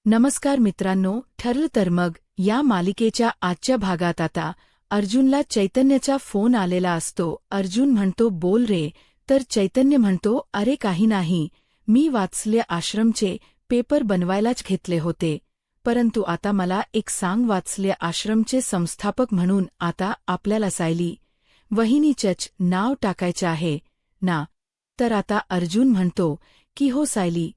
नमस्कार मित्रांनो, ठरलं तर मग या मालिकेच्या आजच्या भागात आता अर्जुनला चैतन्याचा फोन आलेला असतो. अर्जुन म्हणतो बोल रे, तर चैतन्य म्हणतो अरे काही नाही, मी वाचले आश्रमचे पेपर बनवायलाच घेतले होते. परंतु आता मला एक सांग, वाचले आश्रमचे संस्थापक म्हणून आता आपल्याला सायली वहिनीचंच नाव टाकायचं आहे ना? तर आता अर्जुन म्हणतो की हो सायली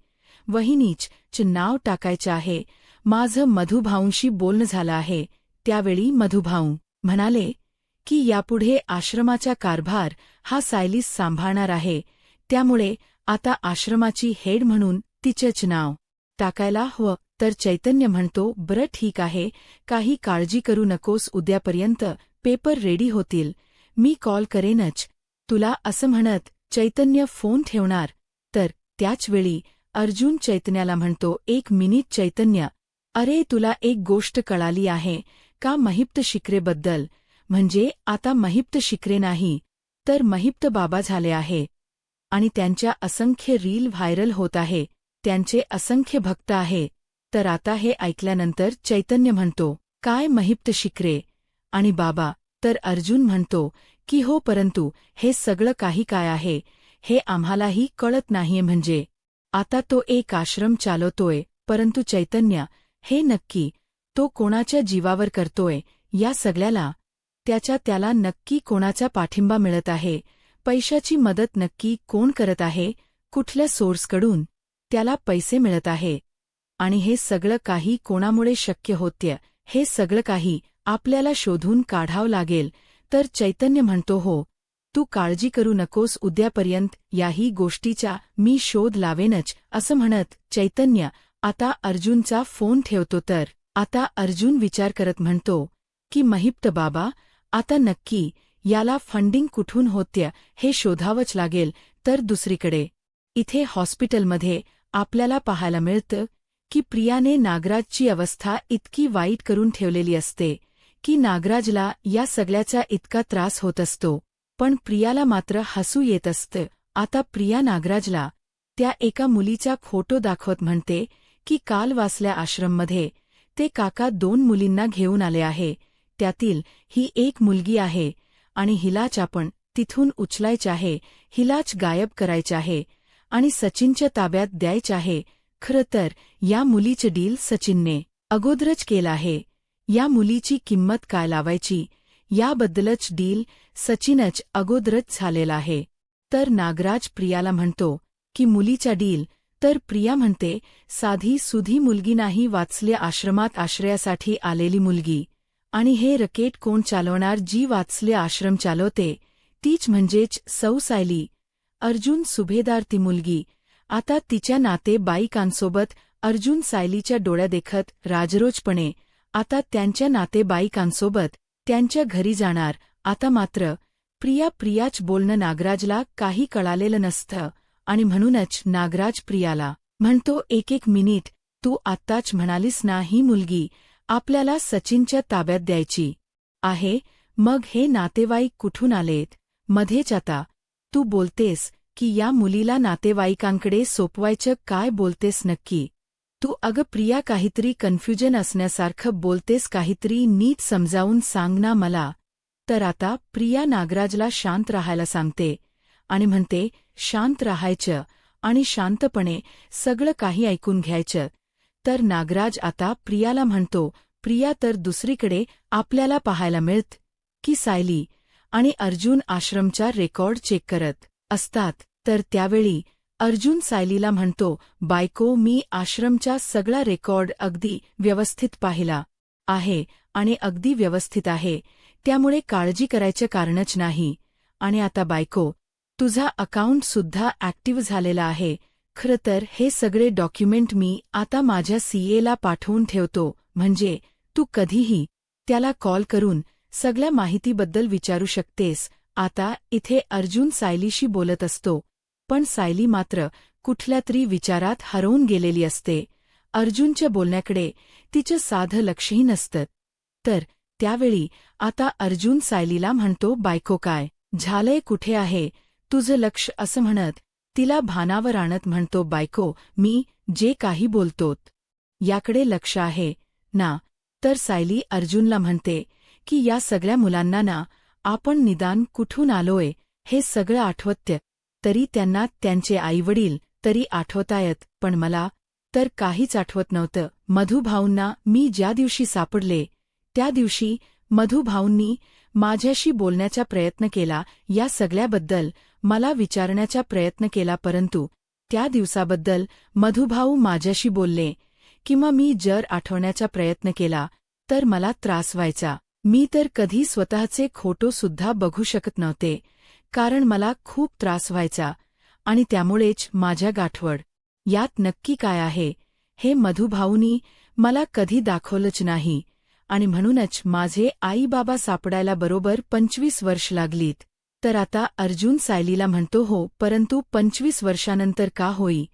वहिनीच नाव टाकायचं आहे. माझं मधुभाऊंशी बोलणं झालं आहे. त्यावेळी मधुभाऊ म्हणाले की यापुढे आश्रमाचा कारभार हा सायलीच सांभाळणार आहे, त्यामुळे आता आश्रमाची हेड म्हणून तिचंच नाव टाकायला हवं. तर चैतन्य म्हणतो बरं ठीक आहे, काही काळजी करू नकोस, उद्यापर्यंत पेपर रेडी होतील, मी कॉल करेनच तुला, असं म्हणत चैतन्य फोन ठेवणार. तर त्याचवेळी अर्जुन चैतन्याला म्हणतो एक मिनिट चैतन्य, अरे तुला एक गोष्ट कळाली आहे का महिप्त शिकरेबद्दल? म्हणजे आता महिप्त शिकरे नाही तर महिप्त बाबा झाले आहे आणि त्यांच्या असंख्य रील व्हायरल होत आहे, त्यांचे असंख्य भक्त आहे. तर आता हे ऐकल्यानंतर चैतन्य म्हणतो काय महिप्त शिकरे आणि बाबा? तर अर्जुन म्हणतो की हो, परंतु हे सगळं काही काय आहे हे आम्हालाही कळत नाहीये. म्हणजे आता तो एक आश्रम चालवतोय, परंतु चैतन्य हे नक्की तो कोणाच्या जीवावर करतोय या सगळ्याला? त्याला नक्की कोणाचा पाठिंबा मिळत आहे? पैशाची मदत नक्की कोण करत आहे? कुठल्या सोर्सकडून त्याला पैसे मिळत आहे? आणि हे सगळं काही कोणामुळे शक्य होते? हे सगळं काही आपल्याला शोधून काढावं लागेल. तर चैतन्य म्हणतो हो, तू काळजी करू नकोस, उद्यापर्यंत याही गोष्टीचा मी शोध लावेनच, असं म्हणत चैतन्य आता अर्जुनचा फोन ठेवतो. तर आता अर्जुन विचार करत म्हणतो की महिप्त बाबा, आता नक्की याला फंडिंग कुठून होते हे शोधावंच लागेल. तर दुसरीकडे इथे हॉस्पिटलमध्ये आपल्याला पाहायला मिळतं की प्रियाने नागराजची अवस्था इतकी वाईट करून ठेवलेली असते की नागराजला या सगळ्याचा इतका त्रास होत असतो, पण प्रियाला मात्र हसू येत असतं. आता प्रिया नागराजला त्या एका मुलीचा फोटो दाखवत म्हणते की काल वाचल्या आश्रममध्ये ते काका 2 मुलींना घेऊन आले आहे, त्यातील ही एक मुलगी आहे आणि हिलाच आपण तिथून उचलायचं आहे, हिलाच गायब करायचं आहे आणि सचिनच्या ताब्यात द्यायचं आहे. खरं तर या मुलीचं डील सचिनने अगोदरच केलं आहे. या मुलीची किंमत काय लावायची याबद्दलच डील सचिनच अगोदरच झालेला आहे. तर नागराज प्रियाला म्हणतो की मुलीचा डील? तर प्रिया म्हणते साधी सुधी मुलगी नाही, वाचल्या आश्रमात आश्रयासाठी आलेली मुलगी. आणि हे रकेट कोण चालवणार? जी वाचले आश्रम चालवते तीच म्हणजेच सौ सायली. अर्जुन सुभेदार ती मुलगी. आता तिच्या नातेबाईकांसोबत अर्जुन सायलीच्या डोळ्या देखत राजरोजपणे आता त्यांच्या नातेबाईकांसोबत त्यांच्या घरी जाणार. आता मात्र प्रियाच बोलणं नागराजला काही कळालेलं नसतं आणि म्हणूनच नागराज प्रियाला म्हणतो एक मिनिट, तू आत्ताच म्हणालीस ना ही मुलगी आपल्याला सचिनच्या ताब्यात द्यायची आहे, मग हे नातेवाईक कुठून आलेत मध्येच? आता तू बोलतेस की या मुलीला नातेवाईकांकडे सोपवायचं, काय बोलतेस नक्की तू? अगं प्रिया, काहीतरी कन्फ्युजन असण्यासारखं बोलतेस, काहीतरी नीट समजावून सांग ना मला. तर आता प्रिया नागराजला शांत राहायला सांगते आणि म्हणते शांत राहायचं आणि शांतपणे सगळं काही ऐकून घ्यायचं. तर नागराज आता प्रियाला म्हणतो प्रिया, तर दुसरीकडे आपल्याला पाहायला मिळत की सायली आणि अर्जुन आश्रमचा रेकॉर्ड चेक करत असतात. तर त्यावेळी अर्जुन सायलीला म्हणतो बायको, मी आश्रमचा सगळा रेकॉर्ड अगदी व्यवस्थित पाहिला आहे आणि अगदी व्यवस्थित आहे, त्यामुळे काळजी करायचं कारणच नाही. आणि आता बायको, तुझा अकाउंटसुद्धा ॲक्टिव्ह झालेला आहे. खरं तर हे सगळे डॉक्युमेंट मी आता माझ्या सीएला पाठवून ठेवतो, म्हणजे तू कधीही त्याला कॉल करून सगळ्या माहितीबद्दल विचारू शकतेस. आता इथे अर्जुन सायलीशी बोलत असतो, पण सायली मात्र कुठल्या तरी विचारात हरवून गेलेली असते. अर्जुनच्या बोलण्याकडे तिचं साधं लक्षही नसतं. तर त्यावेळी आता अर्जुन सायलीला म्हणतो बायको, काय झालंय, कुठे आहे तुझं लक्ष? असं म्हणत तिला भानावर आणत म्हणतो बायको, मी जे काही बोलतोत याकडे लक्ष आहे ना? तर सायली अर्जुनला म्हणते की या सगळ्या मुलांना ना आपण निदान कुठून आलोय हे सगळं आठवतं. तरी त्यांना त्यांचे आईवडील तरी आठवतायत, पण मला तर काहीच आठवत नव्हतं. मधुभाऊंना मी ज्या दिवशी सापडले त्या दिवशी मधुभाऊंनी माझ्याशी बोलण्याचा प्रयत्न केला, या सगळ्याबद्दल मला विचारण्याचा प्रयत्न केला, परंतु त्या दिवसाबद्दल मधुभाऊ माझ्याशी बोलले किंवा मी जर आठवण्याचा प्रयत्न केला तर मला त्रास व्हायचा. मी तर कधी स्वतःचे फोटो सुद्धा बघू शकत नव्हते, कारण मला खूप त्रास व्हायचा आणि त्यामुळेच माझ्या गाठवड यात नक्की काय आहे हे मधुभाऊंनी मला कधी दाखवलंच नाही आणि म्हणूनच माझे आई बाबा सापडायला बरोबर 25 वर्ष लागलीत. तर आता अर्जुन सायलीला म्हणतो, हो, परंतु 25 वर्षानंतर का होई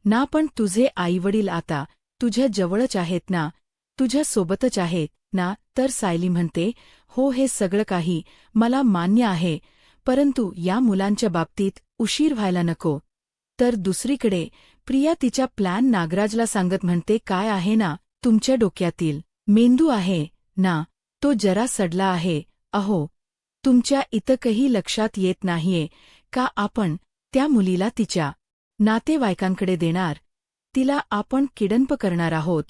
ना, पण तुझे आईवडील आता तुझ्या जवळच आहेत ना, तुझ्या सोबतच आहेत ना? तर सायली म्हणते, हो, हे सगळं काही मला मान्य आहे, परंतु या मुलांच्या बाबतीत उशीर व्हायला नको. तर दुसरीकडे प्रिया तिच्या प्लॅन नागराजला सांगत म्हणते, काय आहे ना तुमच्या डोक्यातील मेंदू आहे ना, तो जरा सडला आहे. अहो, तुमच्या इतकंही लक्षात येत नाहीये का आपण त्या मुलीला तिच्या नातेवाईकांकडे देणार? तिला आपण किडनप करणार आहोत,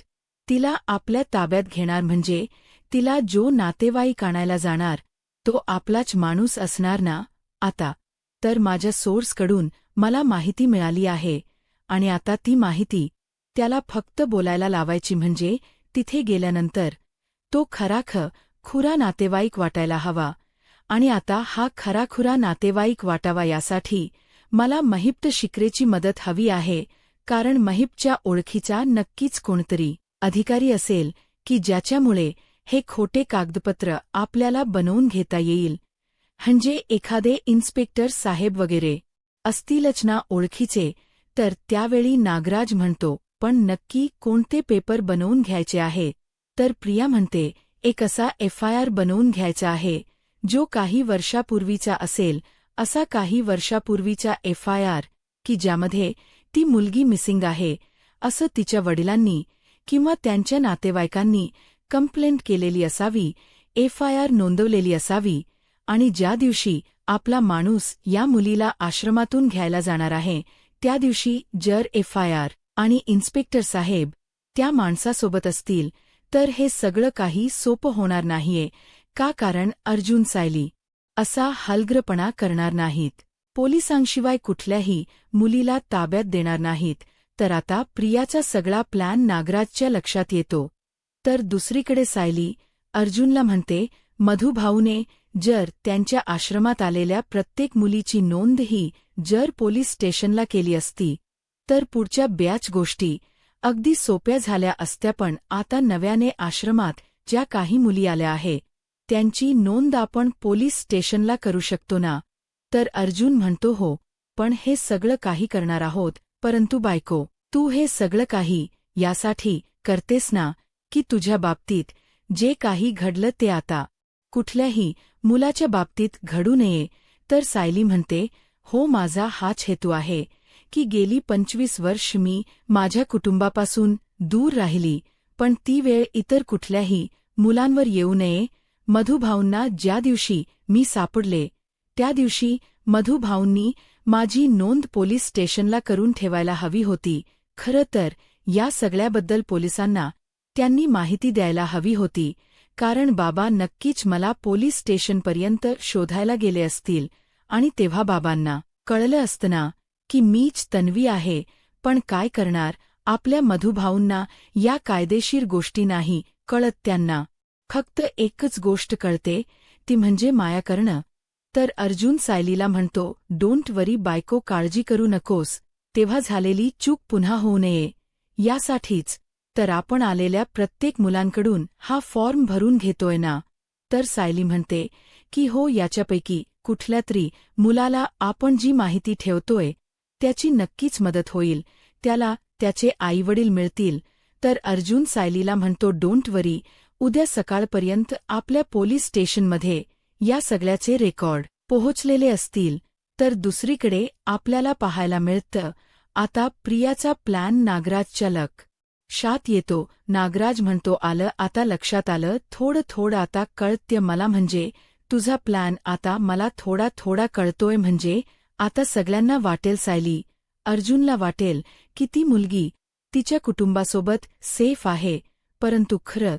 तिला आपल्या ताब्यात घेणार, म्हणजे तिला जो नातेवाईक आणायला जाणार तो आपलाच माणूस असणार ना? आता तर माझ्या सोर्सकडून मला माहिती मिळाली आहे आणि आता ती माहिती त्याला फक्त बोलायला लावायची, म्हणजे तिथे गेल्यानंतर तो खराखुरा नातेवाईक वाटायला हवा. आणि आता हा खराखुरा नातेवाईक वाटावा यासाठी मला महिप्त शिक्रेची मदत हवी आहे, कारण महिपच्या ओळखीचा नक्कीच कोणतरी अधिकारी असेल की ज्याच्यामुळे हे खोटे कागदपत्र आपल्याला बनवून घेता येईल. म्हणजे एखादे इन्स्पेक्टर साहेब वगैरे असतीलच ना ओळखीचे. तर त्यावेळी नागराज म्हणतो, पण नक्की कोणते पेपर बनवून घ्यायचे आहे? तर प्रिया म्हणते, एक असा FIR बनवून घ्यायचा आहे जो काही वर्षापूर्वीचा असेल, असा काही वर्षापूर्वीचा FIR की ज्यामध्ये ती मुलगी मिसिंग आहे असं तिच्या वडिलांनी किंवा त्यांच्या नातेवाईकांनी कंप्लेंट केलेली असावी, FIR नोंदवलेली असावी, आणि ज्या दिवशी आपला माणूस या मुलीला आश्रमातून घ्यायला जाणार आहे त्या दिवशी जर FIR आणि इन्स्पेक्टर साहेब त्या माणसासोबत असतील तर हे सगळं काही सोपं होणार नाहीये का, कारण अर्जुन सायली असा हलगर्जीपणा करणार नाहीत, पोलिसांशिवाय कुठल्याही मुलीला ताब्यात देणार नाहीत. तर आता प्रियाचा सगळा प्लॅन नागराजच्या लक्षात येतो. तर दुसरीकडे सायली अर्जुनला म्हणते, मधुभाऊने जर त्यांच्या आश्रमात आलेल्या प्रत्येक मुलीची नोंदही जर पोलीस स्टेशनला केली असती तर पुढच्या बऱ्याच गोष्टी अगदी सोप्या झाल्या असत्या, पण आता नव्याने आश्रमात ज्या काही मुली आल्या आहे त्यांची नोंद आपण पोलीस स्टेशनला करू शकतो ना? तर अर्जुन म्हणतो, हो, पण हे सगळं काही करणार आहोत, परंतु बायको, तू हे सगळं काही यासाठी करतेस ना की तुझ्या बाबतीत जे काही घडलं ते आता कुठल्याही मुलाच्या बाबतीत घडू नये? तर सायली म्हणते, हो, माझा हाच हेतू आहे की गेली 25 वर्ष मी माझ्या कुटुंबापासून दूर राहिली, पण ती वेळ इतर कुठल्याही मुलांवर येऊ नये. मधुभाऊंना ज्या दिवशी मी सापडले त्या दिवशी मधुभाऊंनी माझी नोंद पोलीस स्टेशनला करून ठेवायला हवी होती. खरं तर या सगळ्याबद्दल पोलिसांना त्यांनी माहिती द्यायला हवी होती, कारण बाबा नक्कीच मला पोलीस स्टेशनपर्यंत शोधायला गेले असतील आणि तेव्हा बाबांना कळलं असतं ना की मीच तन्वी आहे. पण काय करणार, आपल्या मधुभाऊंना या कायदेशीर गोष्टी नाही कळत, त्यांना फक्त एकच गोष्ट कळते, ती म्हणजे माया करणं. तर अर्जुन सायलीला म्हणतो, डोंट वरी बायको, काळजी करू नकोस, तेव्हा झालेली चूक पुन्हा होऊ नये यासाठीच तर आपण आलेल्या प्रत्येक मुलांकडून हा फॉर्म भरून घेतोय ना? तर सायली म्हणते की हो, याच्यापैकी कुठल्या तरी मुलाला आपण जी माहिती ठेवतोय त्याची नक्कीच मदत होईल, त्याला त्याचे आईवडील मिळतील. तर अर्जुन सायलीला म्हणतो, डोंट वरी, उद्या सकाळपर्यंत आपल्या पोलीस स्टेशनमध्ये या सगळ्याचे रेकॉर्ड पोहोचलेले असतील. तर दुसरीकडे आपल्याला पाहायला मिळतं आता प्रियाचा प्लॅन नागराजच्या शात येतो. नागराज म्हणतो आलं, आता लक्षात आलं, थोडं थोडं आता कळतंय मला, म्हणजे तुझा प्लॅन आता मला थोडा थोडा कळतोय, म्हणजे आता सगळ्यांना वाटेल सायली, अर्जुनला वाटेल की ती मुलगी तिच्या कुटुंबासोबत सेफ आहे, परंतु खरं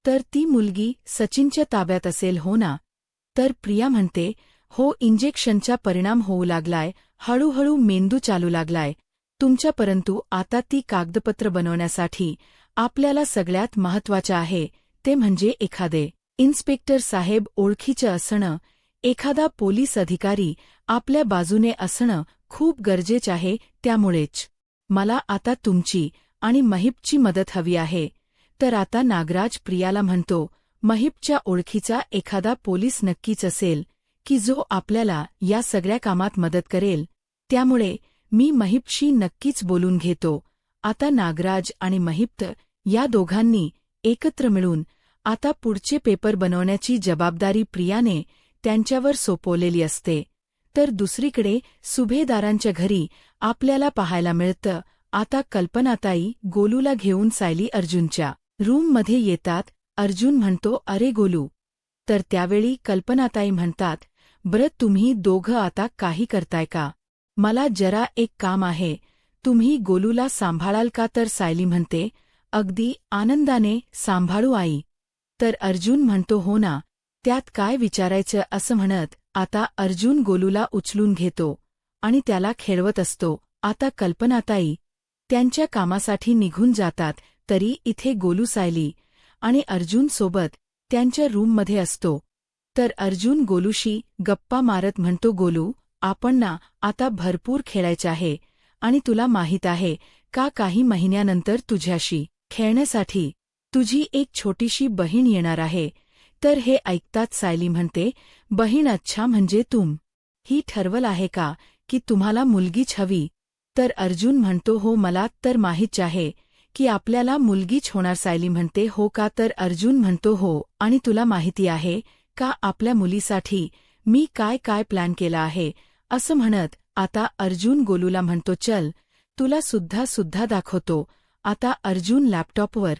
तर ती मुलगी सचिनच्या ताब्यात असेल, हो ना? तर प्रिया म्हणते, हो, इंजेक्शनचा परिणाम होऊ लागलाय, हळूहळू मेंदू चालू लागलाय तुमच्या, परंतु आता ती कागदपत्र बनवण्यासाठी आपल्याला सगळ्यात महत्वाचं आहे ते म्हणजे एखादे इन्स्पेक्टर साहेब ओळखीचं असणं, एखादा पोलीस अधिकारी आपल्या बाजूने असणं खूप गरजेचं आहे. त्यामुळेच मला आता तुमची आणि महिपची मदत हवी आहे. तर आता नागराज प्रियाला म्हणतो, महिपच्या ओळखीचा एखादा पोलीस नक्कीच असेल की जो आपल्याला या सगळ्या कामात मदत करेल, त्यामुळे मी महिपशी नक्कीच बोलून घेतो. आता नागराज आणि महिप या दोघांनी एकत्र मिळून आता पुढचे पेपर बनवण्याची जबाबदारी प्रियाने त्यांच्यावर सोपवलेली असते. तर दुसरीकडे सुभेदारांच्या घरी आपल्याला पाहायला मिळतं, आता कल्पनाताई गोलूला घेऊन सायली अर्जुनच्या रूममध्ये येतात. अर्जुन म्हणतो, अरे गोलू. तर त्यावेळी कल्पनाताई म्हणतात, बरं, तुम्ही दोघं आता काही करताय का? मला जरा एक काम आहे, तुम्ही गोलूला सांभाळाल का? तर सायली म्हणते, अगदी आनंदाने सांभाळू आई. तर अर्जुन म्हणतो, हो ना, त्यात काय विचारायचं, असं म्हणत आता अर्जुन गोलूला उचलून घेतो आणि त्याला खेळवत असतो. आता कल्पनाताई त्यांच्या कामासाठी निघून जातात, तरी इथे गोलू सायली आणि अर्जुन सोबत त्यांच्या रूममध्ये असतो. तर अर्जुन गोलूशी गप्पा मारत म्हणतो, गोलू, आपण ना आता भरपूर खेळायचं आहे आणि तुला माहीत आहे का, काही महिन्यानंतर तुझ्याशी खेळण्यासाठी तुझी एक छोटीशी बहीण येणार आहे. तर हे ऐकताच सायली म्हणते, बहीण, अच्छा, म्हणजे ही ठरवलं आहे का की तुम्हाला मुलगीच हवी? तर अर्जुन म्हणतो, हो, मला तर माहीत आहे की आपल्याला मुलगीच होणार. सायली म्हणते, हो का? तर अर्जुन म्हणतो, हो, आणि तुला माहिती आहे का आपल्या मुलीसाठी मी काय काय प्लॅन केला आहे? असं म्हणत आता अर्जुन गोलूला म्हणतो, चल, तुला सुद्धा दाखवतो. आता अर्जुन लॅपटॉपवर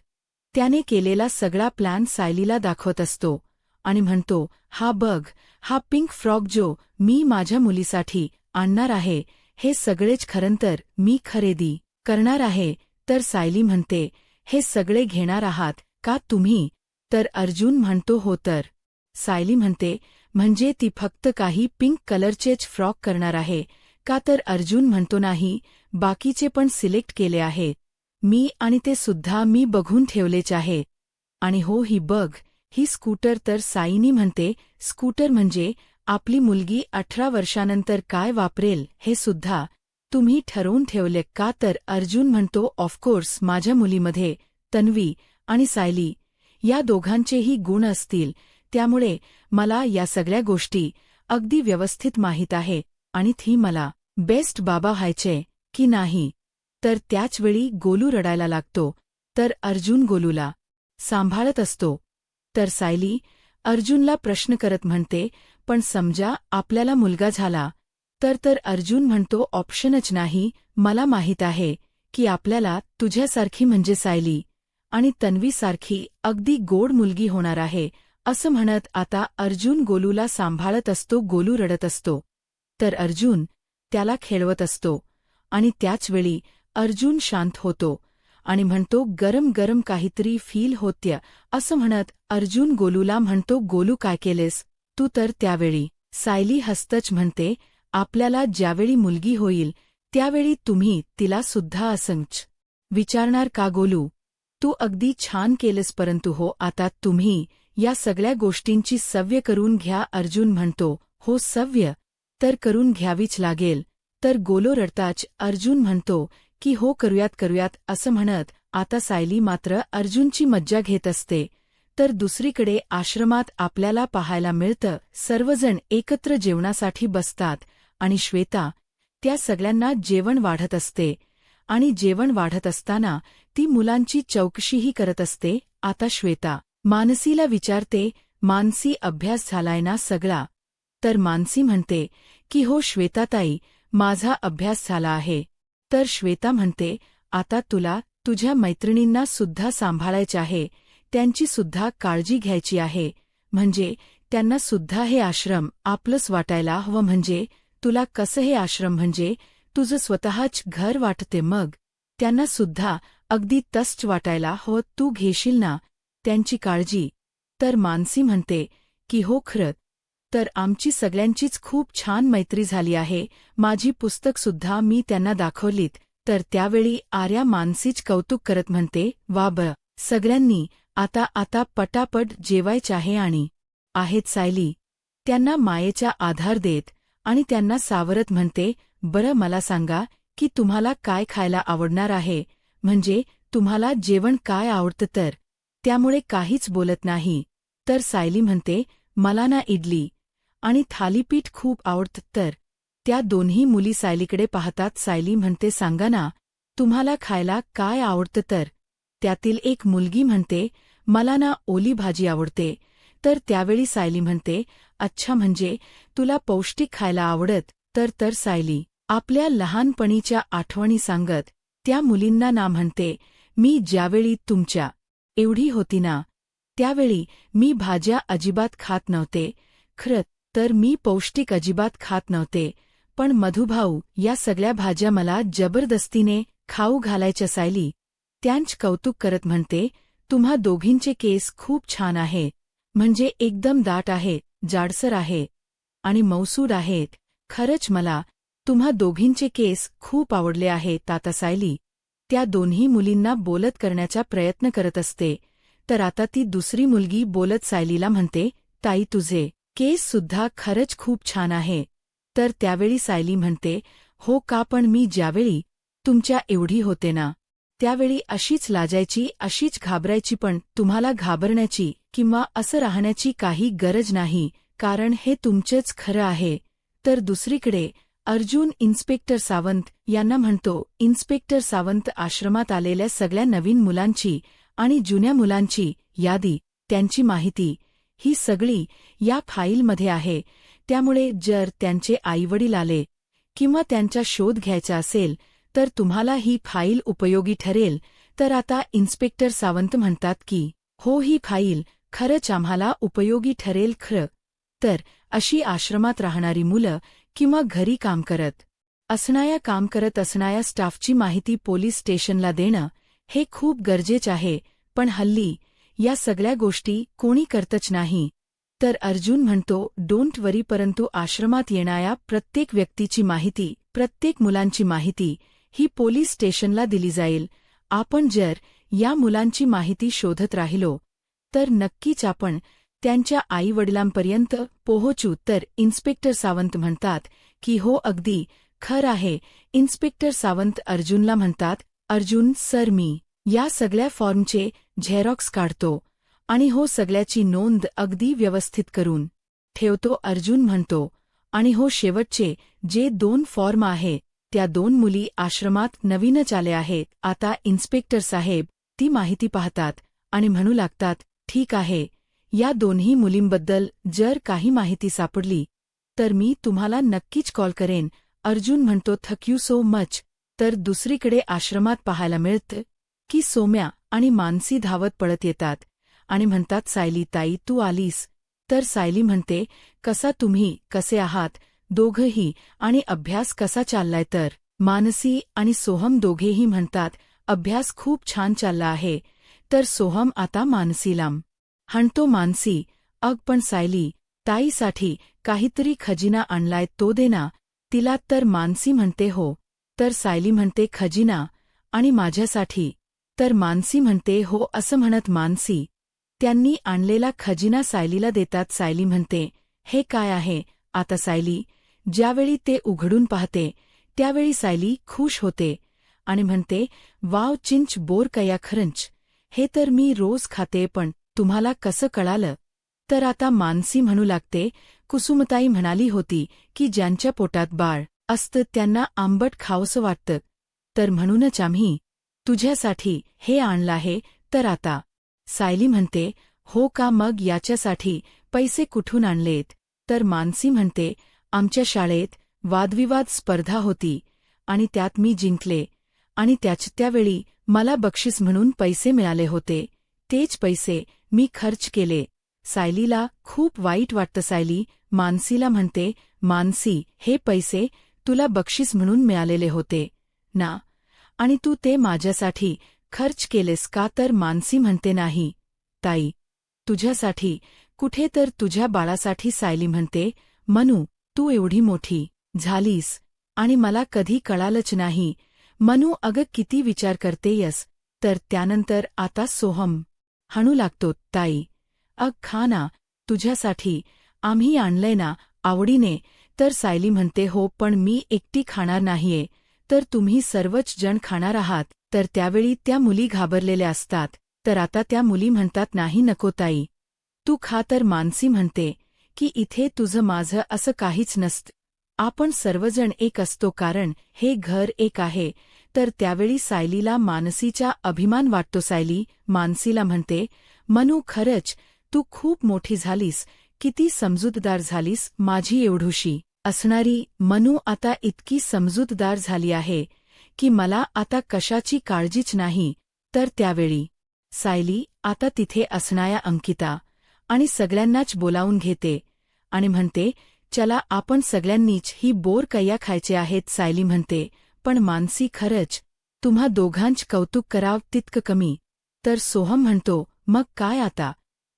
त्याने केलेला सगळा प्लॅन सायलीला दाखवत असतो आणि म्हणतो, हा बघ, हा पिंक फ्रॉक जो मी माझ्या मुलीसाठी आणणार आहे, हे सगळेच खरंतर मी खरेदी करणार आहे. तर सायली म्हणते, हे सगळे घेणार आहात का तुम्ही? तर अर्जुन म्हणतो, हो. तर सायली म्हणते, म्हणजे ती फक्त काही पिंक कलरचेच फ्रॉक करणार आहे का? तर अर्जुन म्हणतो, नाही, बाकीचे पण सिलेक्ट केले आहेत मी आणि ते सुद्धा मी बघून ठेवलेच आहे. आणि हो, ही बघ, ही स्कूटर. तर सायली म्हणते, स्कूटर म्हणजे आपली मुलगी 18 वर्षानंतर काय वापरेल हे सुद्धा तुम्ही ठरवून ठेवले का? तर अर्जुन म्हणतो, ऑफकोर्स, माझ्या मुलीमध्ये तन्वी आणि सायली या दोघांचेही गुण असतील, त्यामुळे मला या सगळ्या गोष्टी अगदी व्यवस्थित माहीत आहे आणि ती मला बेस्ट बाबा व्हायचे की नाही. तर त्याचवेळी गोलू रडायला लागतो. तर अर्जुन गोलूला सांभाळत असतो. तर सायली अर्जुनला प्रश्न करत म्हणते, पण समजा आपल्याला मुलगा झाला तर अर्जुन म्हणतो, ऑप्शनच नाही, मला माहीत आहे की आपल्याला तुझ्यासारखी म्हणजे सायली आणि तन्वीसारखी अगदी गोड मुलगी होणार आहे. असं म्हणत आता अर्जुन गोलूला सांभाळत असतो. गोलू रडत असतो तर अर्जुन त्याला खेळवत असतो आणि त्याचवेळी अर्जुन शांत होतो आणि म्हणतो, गरम गरम काहीतरी फील होत्य. असं म्हणत अर्जुन गोलूला म्हणतो, गोलू, काय केलेस तू? तर त्यावेळी सायली हसतच म्हणते, आपल्याला ज्यावेळी मुलगी होईल त्यावेळी तुम्ही तिला सुद्धा असंच विचारणार का गोलू? तू अगदी छान केलंस, परंतु हो, आता तुम्ही या सगळ्या गोष्टींची सव्य करून घ्या. अर्जुन म्हणतो, हो, सव्य तर करून घ्यावीच लागेल. तर गोलू रडताच अर्जुन म्हणतो की हो, करूयात असं म्हणत आता सायली मात्र अर्जुनची मज्जा घेत असते. तर दुसरीकडे आश्रमात आपल्याला पाहायला मिळतं, सर्वजण एकत्र जेवणासाठी बसतात आणि श्वेता त्या सगळ्यांना जेवण वाढत असते आणि जेवण वाढत असताना ती मुलांची चौकशीही करत असते. आता श्वेता मानसीला विचारते, मानसी, अभ्यास झालाय ना सगळा? तर मानसी म्हणते की हो श्वेताताई, माझा अभ्यास झाला आहे. तर श्वेता म्हणते, आता तुला तुझ्या मैत्रिणींना सुद्धा सांभाळायचे आहे, त्यांची सुद्धा काळजी घ्यायची आहे, म्हणजे त्यांना सुद्धा हे आश्रम आपलंच वाटायला हवं, म्हणजे तुला कसं हे आश्रम म्हणजे तुझं स्वतःच घर वाटते, मग त्यांना सुद्धा अगदी तसंच वाटायला हवं. तू घेशील ना त्यांची काळजी? तर मानसी म्हणते की हो, खरं तर आमची सगळ्यांचीच खूप छान मैत्री झाली आहे. माझी पुस्तकसुद्धा मी त्यांना दाखवलीत. तर त्यावेळी आर्या मानसीच कौतुक करत म्हणते, वा ब, सगळ्यांनी आता आता पटापट जेवायचे आहे. आणि आहेत सायली त्यांना मायेचा आधार देत आणि त्यांना सावरत म्हणते, बरं मला सांगा की तुम्हाला काय खायला आवडणार आहे, म्हणजे तुम्हाला जेवण काय आवडतं? तर त्यामुळे काहीच बोलत नाही. तर सायली म्हणते, मला ना इडली आणि थालीपीठ खूप आवडतं. तर त्या दोन्ही मुली सायलीकडे पाहतात. सायली म्हणते, सांगा ना तुम्हाला खायला काय आवडतं? तर त्यातील एक मुलगी म्हणते, मला ना ओली भाजी आवडते. तर त्यावेळी सायली म्हणते, अच्छा, म्हणजे तुला पौष्टिक खायला आवडत? तर सायली आपल्या लहानपणीच्या आठवणी सांगत त्या मुलींना ना म्हणते, मी ज्यावेळी तुमच्या एवढी होती ना त्यावेळी मी भाज्या अजिबात खात नव्हते. खरं तर मी पौष्टिक अजिबात खात नव्हते, पण मधुभाऊ या सगळ्या भाज्या मला जबरदस्तीने खाऊ घालायच्या. सायली त्यांच कौतुक करत म्हणते, तुम्हा दोघींचे केस खूप छान आहे, म्हणजे एकदम दाट आहे, जाडसर आहे आणि मौसूद आहेत. खरंच मला तुम्हा दोघींचे केस खूप आवडले आहेत. आता सायली त्या दोन्ही मुलींना बोलत करण्याचा प्रयत्न करत असते. तर आता ती दुसरी मुलगी बोलत सायलीला म्हणते, ताई तुझे केस सुद्धा खरंच खूप छान आहे. तर त्यावेळी सायली म्हणते, हो का, पण मी ज्यावेळी तुमच्या एवढी होते ना त्यावेळी अशीच लाजायची, अशीच घाबरायची, पण तुम्हाला घाबरण्याची किंवा असं राहण्याची काही गरज नाही, कारण हे तुमचेच खरं आहे. तर दुसरीकडे अर्जुन इन्स्पेक्टर सावंत यांना म्हणतो, इन्स्पेक्टर सावंत आश्रमात आलेल्या सगळ्या नवीन मुलांची आणि जुन्या मुलांची यादी, त्यांची माहिती ही सगळी या फाईलमध्ये आहे. त्यामुळे जर त्यांचे आईवडील आले किंवा त्यांचा शोध घ्यायचा असेल तर तुम्हाला ही फाईल उपयोगी ठरेल. तर आता इन्स्पेक्टर सावंत म्हणतात की हो, ही फाईल खरंच आम्हाला उपयोगी ठरेल. खरं तर अशी आश्रमात राहणारी मुलं किंवा घरी काम करत असणाऱ्या स्टाफची माहिती पोलीस स्टेशनला देणं हे खूप गरजेचं आहे, पण हल्ली या सगळ्या गोष्टी कोणी करतच नाही. तर अर्जुन म्हणतो, डोंट वरी, परंतु आश्रमात येणाऱ्या प्रत्येक व्यक्तीची माहिती, प्रत्येक मुलांची माहिती ही पोलीस स्टेशनला दिली जाईल. आपण जर या मुलांची माहिती शोधत राहिलो तर नक्कीच आपण त्यांच्या आईवडिलांपर्यंत पोहोचू. तर इन्स्पेक्टर सावंत म्हणतात की हो, अगदी खरं आहे. इन्स्पेक्टर सावंत अर्जुनला म्हणतात, अर्जुन सर, मी या सगळ्या फॉर्मचे झेरॉक्स काढतो आणि हो, सगळ्याची नोंद अगदी व्यवस्थित करून ठेवतो. अर्जुन म्हणतो, आणि हो, शेवटचे जे 2 फॉर्म आहे त्या 2 मुली आश्रमात नवीनच आल्या आहेत. आता इन्स्पेक्टर साहेब ती माहिती पाहतात आणि म्हणू लागतात, ठीक आहे, या दोन्ही मुलींबद्दल जर काही माहिती सापडली तर मी तुम्हाला नक्कीच कॉल करेन. अर्जुन म्हणतो, थँक यू सो मच. तर दुसरीकडे आश्रमात पाहायला मिळतं की सोम्या आणि मानसी धावत पळत येतात आणि म्हणतात, सायली ताई तू आलीस? तर सायली म्हणते, तुम्ही कसे आहात दोघंही, आणि अभ्यास कसा चाललाय? तर मानसी आणि सोहम दोघेही म्हणतात, अभ्यास खूप छान चालला आहे. तर सोहम आता मानसीला म्हणतो, मानसी अग, पण सायली ताईसाठी काहीतरी खजिना आणलाय, तो दे ना तिला. तर मानसी म्हणते, हो. तर सायली म्हणते, खजिना आणि माझ्यासाठी? तर मानसी म्हणते, हो. असं म्हणत मानसी त्यांनी आणलेला खजिना सायलीला देतात. सायली म्हणते, हे काय आहे? आता सायली ज्यावेळी ते उघडून पाहते त्यावेळी सायली खुश होते आणि म्हणते, वाव, चिंच बोर कया, खरंच हे तर मी रोज खाते, पण तुम्हाला कसं कळालं? तर आता मानसी म्हणू लागते, कुसुमताई म्हणाली होती की ज्यांच्या पोटात बाळ असतं त्यांना आंबट खावंसं वाटतं, तर म्हणूनच आम्ही तुझ्यासाठी हे आणलं आहे. तर आता सायली म्हणते, हो का, मग याच्यासाठी पैसे कुठून आणलेत? तर मानसी म्हणते, आमच्या शाळेत वादविवाद स्पर्धा होती आणि त्यात मी जिंकले आणि त्यावेळी मला बक्षीस म्हणून पैसे मिळाले होते. तेच पैसे मी खर्च केले. सायलीला खूप वाईट वाटतं. सायली मानसीला म्हणते, मानसी, हे पैसे तुला बक्षीस म्हणून मिळालेले होते ना, आणि तू ते माझ्यासाठी खर्च केलेस का? तर मानसी म्हणते, नाही ताई, तुझ्यासाठी कुठे तर तुझ्या बाळासाठी. सायली म्हणते, मनू, तू एवढी मोठी झालीस आणि मला कधी कळालंच नाही. मनू, अगं किती विचार करतेयस. तर त्यानंतर आता सोहम हणू लागतो, ताई, खा ना, तुझ्यासाठी आम्ही आणलंय ना, आवडीने. तर सायली म्हणते, हो, पण मी एकटी खाणार नाहीये, तर तुम्ही सर्वच जण खाणार आहात. तर त्यावेळी त्या मुली घाबरलेल्या असतात. तर आता त्या मुली म्हणतात, नाही, नको ताई, तू खा. तर मानसी म्हणते की इथे तुझं माझं असं काहीच नसतं, आपण सर्वजण एक असतो, कारण हे घर एक आहे. तर त्यावेळी सायलीला मानसीचा अभिमान वाटतो. सायली मानसीला म्हणते, मनू, खरंच तू खूप मोठी झालीस, किती समजूतदार झालीस. माझी एवढूशी असणारी मनू आता इतकी समजूतदार झाली आहे की मला आता कशाची काळजीच नाही. तर त्यावेळी सायली आता तिथे असणाऱ्या अंकिता आणि सगळ्यांनाच बोलावून घेते आणि म्हणते, चला, आपण सगळ्यांनीच ही बोर कैया खायचे आहेत. सायली म्हणते, पण मानसी, खरंच तुम्हा दोघांच कौतुक करावं तितकं कमी. तर सोहम म्हणतो, मग काय आता,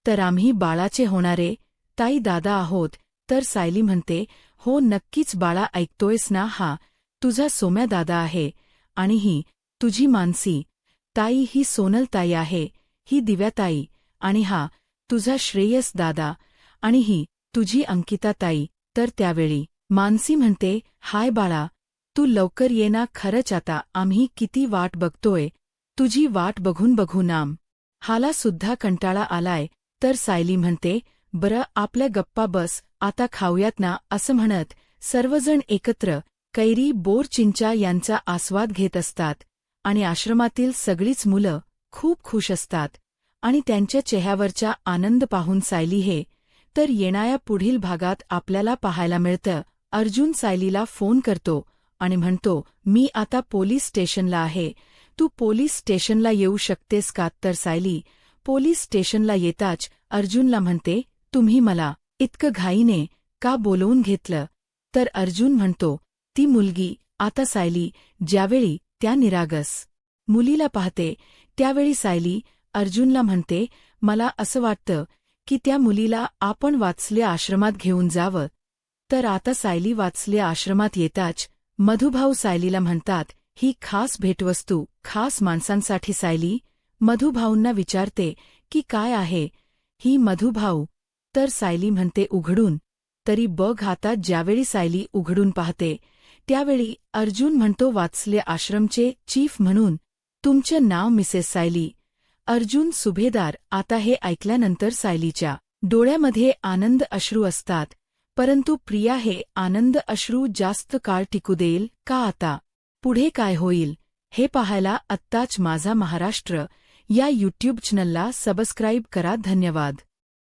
तर आम्ही बाळाचे होणारे ताई दादा आहोत. तर सायली म्हणते, हो, नक्कीच बाळा, ऐकतोयस ना, हा तुझा सोम्या दादा आहे, आणि ही तुझी मानसी ताई, ही सोनल ताई आहे, ही दिव्याताई, आणि हा तुझा श्रेयस दादा, आणि ही तुझी अंकिता ताई. तर त्यावेळी मानसी म्हणते, हाय बाळा, तू लवकर ये ना, खरंच आता आम्ही किती वाट बघतोय, तुझी वाट बघून बघून हाला सुद्धा कंटाळा आलाय. तर सायली म्हणते, बरं, आपल्या गप्पा बस, आता खाऊयात ना. असं म्हणत सर्वजण एकत्र कैरी, बोर, चिंचा यांचा आस्वाद घेत असतात, आणि आश्रमातील सगळीच मुलं खूप खुश असतात, आणि त्यांच्या चेहऱ्यावरचा आनंद पाहून सायली हे तर येणाऱ्या पुढील भागात आपल्याला पाहायला मिळतं. अर्जुन सायलीला फोन करतो आणि म्हणतो, मी आता पोलीस स्टेशनला आहे, तू पोलीस स्टेशनला येऊ शकतेस का? तर सायली पोलीस स्टेशनला येताच अर्जुनला म्हणते, तुम्ही मला इतकं घाईने का बोलवून घेतलं? तर अर्जुन म्हणतो, ती मुलगी. आता सायली ज्यावेळी त्या निरागस मुलीला पाहते त्यावेळी सायली अर्जुनला म्हणते, मला असं वाटतं की त्या मुलीला आपण वात्सल्य आश्रमात घेऊन जावं. तर आता सायली वात्सल्य आश्रमात येताच मधुभाऊ सायलीला म्हणतात, ही खास भेटवस्तू खास माणसांसाठी. सायली मधुभाऊंना विचारते की काय आहे ही मधुभाऊ? तर सायली म्हणते, उघडून तरी बघ. आता ज्यावेळी सायली उघडून पाहते त्यावेळी अर्जुन म्हणतो, वात्सल्य आश्रमचे चीफ म्हणून तुमचं नाव मिसेस सायली. अर्जुन सुभेदार. आता हे ऐकल्यानंतर सायलीच्या डोळ्यामध्ये आनंद अश्रू असतात, परंतु प्रिया हे आनंद अश्रू जास्त काळ टिकू देईल का? आता पुढे काय होईल हे पाहायला आत्ताच माझा महाराष्ट्र या यूट्यूब चॅनलला सबस्क्राईब करा. धन्यवाद.